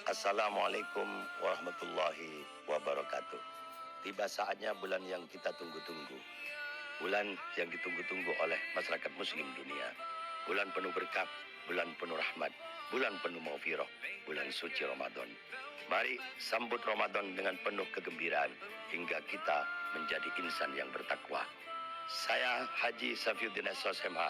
Assalamualaikum warahmatullahi wabarakatuh. Tiba saatnya bulan yang kita tunggu-tunggu. Bulan yang ditunggu-tunggu oleh masyarakat muslim dunia. Bulan penuh berkah, bulan penuh rahmat, bulan penuh maghfirah, bulan suci Ramadan. Mari sambut Ramadan dengan penuh kegembiraan hingga kita menjadi insan yang bertakwa. Saya Haji Safiuddin SOS MH,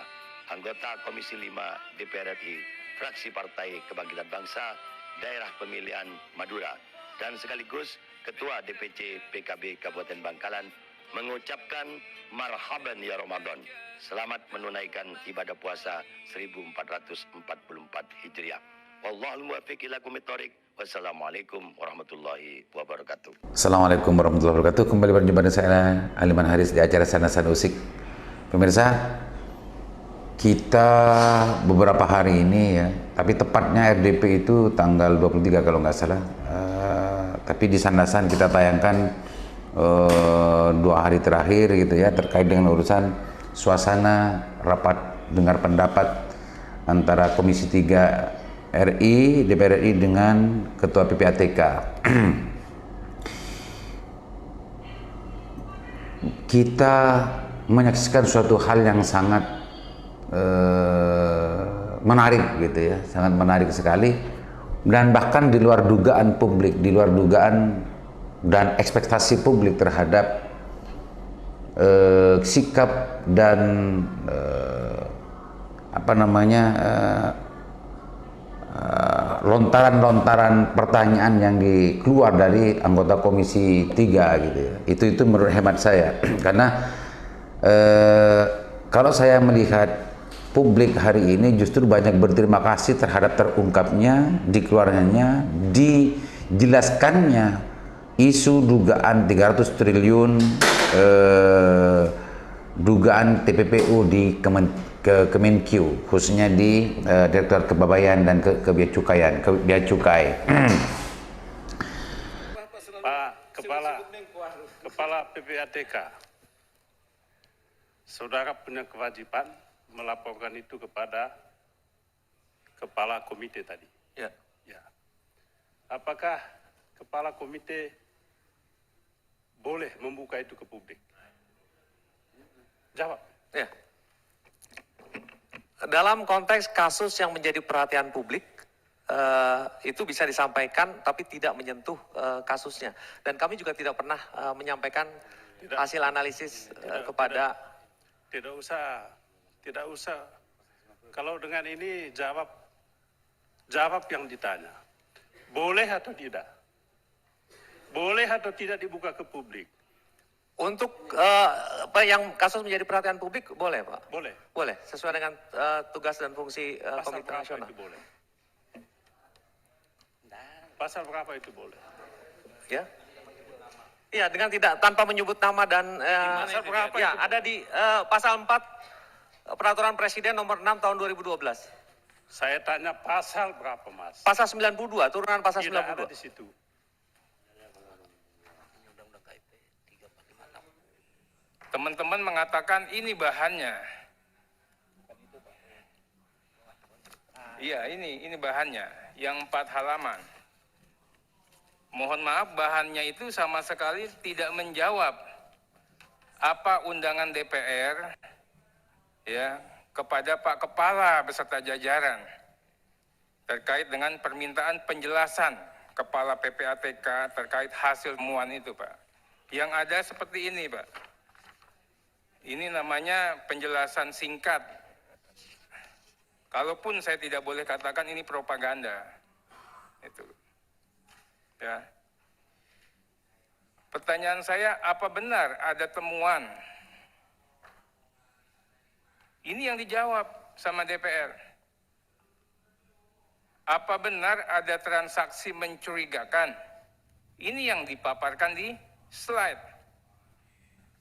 anggota Komisi 5 DPR RI, fraksi Partai Kebangkitan Bangsa, Daerah Pemilihan Madura, dan sekaligus Ketua DPC PKB Kabupaten Bangkalan, mengucapkan marhaban ya Ramadan. Selamat menunaikan ibadah puasa 1444 Hijriah. Wallahul muwaffiq ila aqwamit thoriq. Wassalamualaikum warahmatullahi wabarakatuh. Assalamualaikum warahmatullahi wabarakatuh. Kembali berjumpa dengan saya Aliman Haris di acara Sanasan Usik. Pemirsa, kita beberapa hari ini ya, tapi tepatnya RDP itu tanggal 23 kalau nggak salah. Tapi di Sanasan kita tayangkan 2 hari terakhir gitu ya, terkait dengan urusan suasana rapat dengar pendapat antara Komisi 3 RI, DPR RI dengan Ketua PPATK. Kita menyaksikan suatu hal yang sangat menarik gitu ya, sangat menarik sekali, dan bahkan di luar dugaan publik, di luar dugaan dan ekspektasi publik terhadap sikap dan lontaran-lontaran pertanyaan yang keluar dari anggota Komisi 3 gitu ya. Itu menurut hemat saya. Karena kalau saya melihat publik hari ini justru banyak berterima kasih terhadap terungkapnya, dikeluarkannya, dijelaskannya isu dugaan 300 triliun dugaan TPPU di Kemenq, khususnya di Direktorat Kepegawaian dan Bea Cukai. Pak Kepala PPATK, saudara punya kewajiban melaporkan itu kepada Kepala Komite tadi. Ya. Ya. Apakah Kepala Komite boleh membuka itu ke publik? Jawab. Ya. Dalam konteks kasus yang menjadi perhatian publik, itu bisa disampaikan tapi tidak menyentuh kasusnya. Dan kami juga tidak pernah menyampaikan hasil analisis kepada... Tidak usah. Kalau dengan ini jawab yang ditanya. Boleh atau tidak? Boleh atau tidak dibuka ke publik? Untuk yang kasus menjadi perhatian publik, boleh Pak? Boleh. Boleh, sesuai dengan tugas dan fungsi Komite Nasional. Itu boleh? Pasal berapa itu boleh? Ya, iya, dengan tanpa menyebut nama dan Pasal berapa ya itu ada di pasal 4 Peraturan Presiden nomor 6 tahun 2012. Saya tanya pasal berapa, Mas? Pasal 92, turunan pasal Tidak 92. ada di situ. Teman-teman mengatakan ini bahannya. Iya, ini bahannya, yang 4 halaman. Mohon maaf, bahannya itu sama sekali tidak menjawab apa undangan DPR ya kepada Pak Kepala beserta jajaran terkait dengan permintaan penjelasan Kepala PPATK terkait hasil temuan itu, Pak. Yang ada seperti ini, Pak. Ini namanya penjelasan singkat. Kalaupun saya tidak boleh katakan ini propaganda. Itu. Ya. Pertanyaan saya, apa benar ada temuan? Ini yang dijawab sama DPR. Apa benar ada transaksi mencurigakan? Ini yang dipaparkan di slide.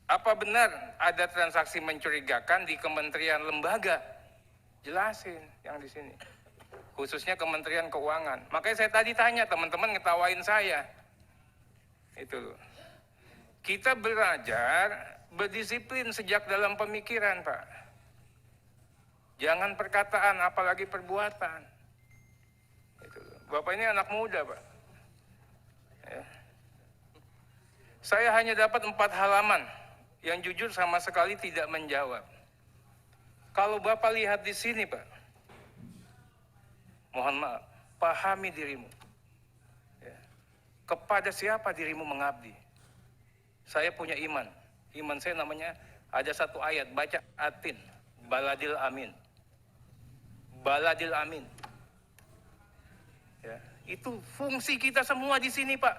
Apa benar ada transaksi mencurigakan di kementerian lembaga? Jelasin yang di sini. Khususnya Kementerian Keuangan. Makanya saya tadi tanya, teman-teman ngetawain saya. Itu. Kita belajar berdisiplin sejak dalam pemikiran, Pak. Jangan perkataan, apalagi perbuatan. Itu. Bapak ini anak muda, Pak. Ya. Saya hanya dapat 4 halaman yang jujur sama sekali tidak menjawab. Kalau Bapak lihat di sini, Pak, mohon maaf, pahami dirimu. Ya. Kepada siapa dirimu mengabdi? Saya punya iman. Iman saya namanya, ada satu ayat, baca atin, baladil amin. Baladil amin. Ya, itu fungsi kita semua di sini, Pak.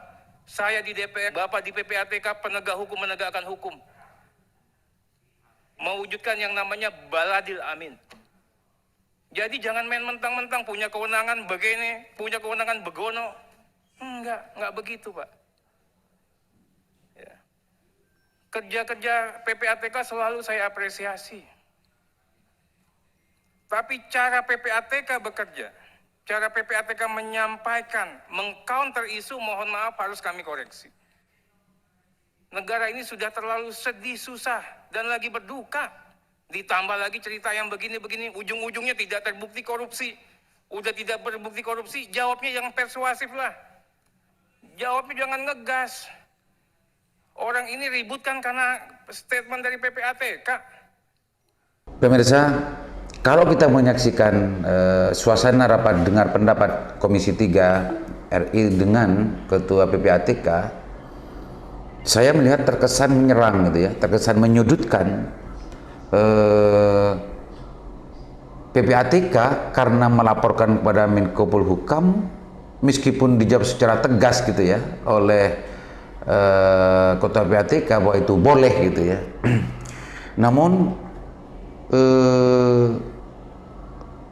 Saya di DPR, Bapak di PPATK, penegak hukum menegakkan hukum. Mewujudkan yang namanya baladil amin. Jadi jangan main mentang-mentang punya kewenangan begini, punya kewenangan begono. Enggak begitu, Pak. Ya. Kerja-kerja PPATK selalu saya apresiasi. Tapi cara PPATK bekerja, cara PPATK menyampaikan, mengcounter isu, mohon maaf harus kami koreksi. Negara ini sudah terlalu sedih, susah, dan lagi berduka. Ditambah lagi cerita yang begini-begini, ujung-ujungnya tidak terbukti korupsi. Udah tidak terbukti korupsi, jawabnya yang persuasif lah. Jawabnya jangan ngegas. Orang ini ributkan karena statement dari PPATK. Pemirsa, kalau kita menyaksikan suasana rapat dengar pendapat Komisi 3 RI dengan Ketua PPATK, saya melihat terkesan menyerang gitu ya, terkesan menyudutkan PPATK karena melaporkan kepada Menko Polhukam, meskipun dijawab secara tegas gitu ya oleh Ketua PPATK bahwa itu boleh gitu ya. Namun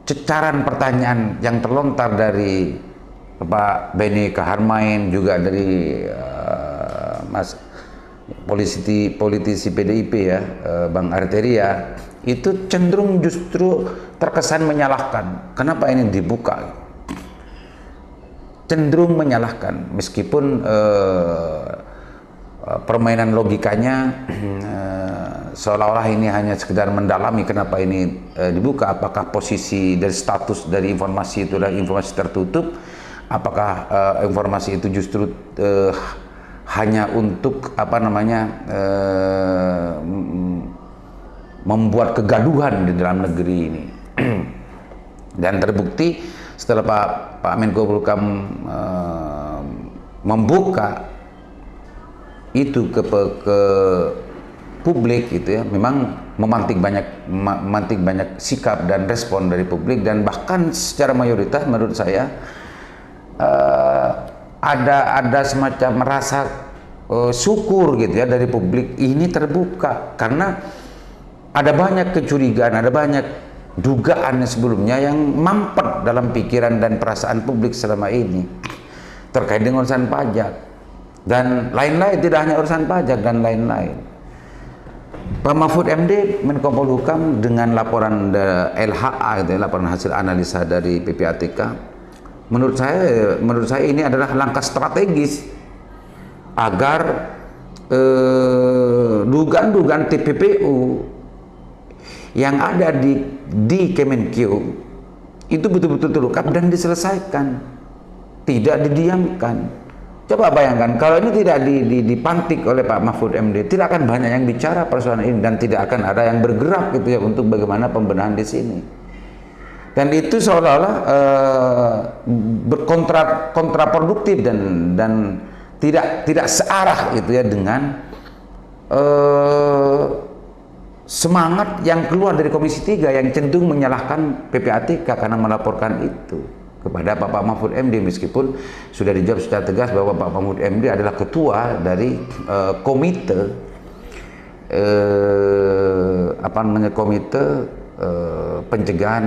cecaran pertanyaan yang terlontar dari Pak Benny Kaharmain, juga dari Mas politisi PDIP ya, Bang Arteria, itu cenderung justru terkesan menyalahkan. Kenapa ini dibuka? Cenderung menyalahkan, meskipun permainan logikanya seolah-olah ini hanya sekedar mendalami kenapa ini dibuka. Apakah posisi dari status dari informasi itu adalah informasi tertutup? Apakah informasi itu justru hanya untuk apa namanya membuat kegaduhan di dalam negeri ini? Dan terbukti setelah Pak Menko Polhukam membuka itu ke publik gitu ya, memang memantik banyak sikap dan respon dari publik, dan bahkan secara mayoritas menurut saya ada semacam merasa syukur gitu ya dari publik ini terbuka, karena ada banyak kecurigaan, ada banyak dugaan sebelumnya yang mampet dalam pikiran dan perasaan publik selama ini terkait dengan urusan pajak dan lain-lain, tidak hanya urusan pajak dan lain-lain. Pak Mahfud MD, Menko Polhukam, dengan laporan LHA gitu ya, laporan hasil analisa dari PPATK, menurut saya ini adalah langkah strategis agar dugaan-dugaan TPPU yang ada di Kemenkeu itu betul-betul terungkap dan diselesaikan, tidak didiamkan. Coba bayangkan kalau ini tidak dipantik oleh Pak Mahfud MD, tidak akan banyak yang bicara persoalan ini dan tidak akan ada yang bergerak gitu ya untuk bagaimana pembenahan di sini. Dan itu seolah-olah kontraproduktif dan tidak searah gitu ya dengan semangat yang keluar dari Komisi 3 yang cenderung menyalahkan PPATK karena melaporkan itu kepada Pak Mahfud MD, meskipun sudah dijawab secara tegas bahwa Pak Mahfud MD adalah ketua dari komite pencegahan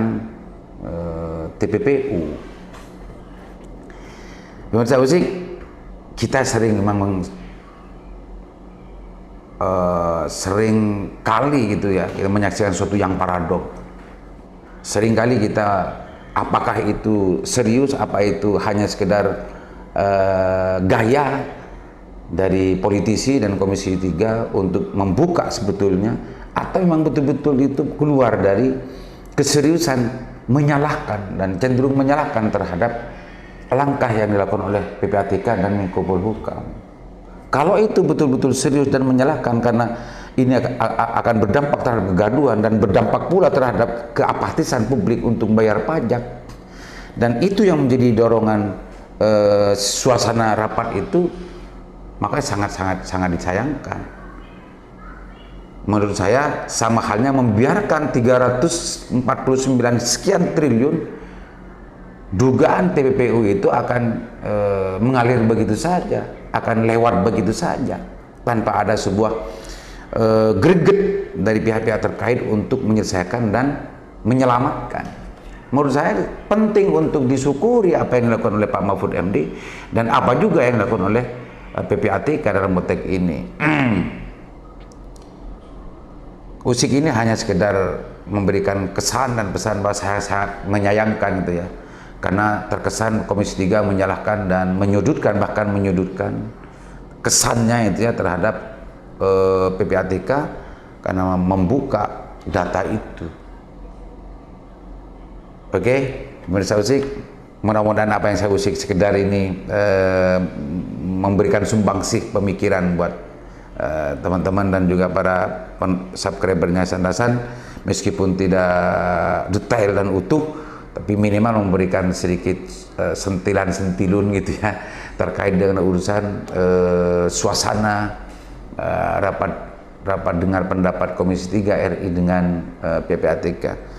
TPPU. Pemirsa Usik, kita sering memang sering kali gitu ya kita menyaksikan sesuatu yang paradok. Sering kali kita, apakah itu serius, apa itu hanya sekedar gaya dari politisi dan Komisi 3 untuk membuka sebetulnya, atau memang betul-betul itu keluar dari keseriusan menyalahkan dan cenderung menyalahkan terhadap langkah yang dilakukan oleh PPATK dan Menko Polhukam. Kalau itu betul-betul serius dan menyalahkan karena ini akan berdampak terhadap kegaduhan dan berdampak pula terhadap keapatisan publik untuk bayar pajak. Dan itu yang menjadi dorongan suasana rapat itu, makanya sangat disayangkan. Menurut saya sama halnya membiarkan 349 sekian triliun dugaan TPPU itu akan mengalir begitu saja, akan lewat begitu saja tanpa ada sebuah greget dari pihak-pihak terkait untuk menyelesaikan dan menyelamatkan. Menurut saya penting untuk disyukuri apa yang dilakukan oleh Pak Mahfud MD dan apa juga yang dilakukan oleh PPATK dalam konteks ini. Usik ini hanya sekedar memberikan kesan dan pesan bahwa saya sangat menyayangkan gitu ya, karena terkesan Komisi 3 menyalahkan dan menyudutkan, bahkan menyudutkan kesannya itu ya terhadap PPATK karena membuka data itu. Oke, pemirsa Usik, mudah-mudahan apa yang saya usik sekedar ini memberikan sumbangsih pemikiran buat teman-teman dan juga para subscribernya Sandasan, meskipun tidak detail dan utuh, tapi minimal memberikan sedikit sentilan-sentilun gitu ya terkait dengan urusan suasana rapat dengar pendapat Komisi 3 RI dengan PPATK.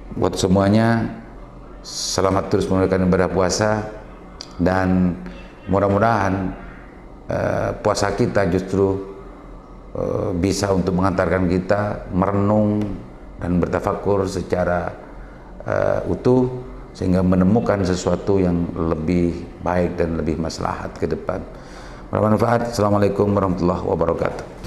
Buat semuanya, selamat terus menunaikan ibadah puasa dan mudah-mudahan puasa kita justru bisa untuk mengantarkan kita merenung dan bertafakur secara utuh sehingga menemukan sesuatu yang lebih baik dan lebih maslahat ke depan. Bermanfaat. Assalamualaikum warahmatullahi wabarakatuh.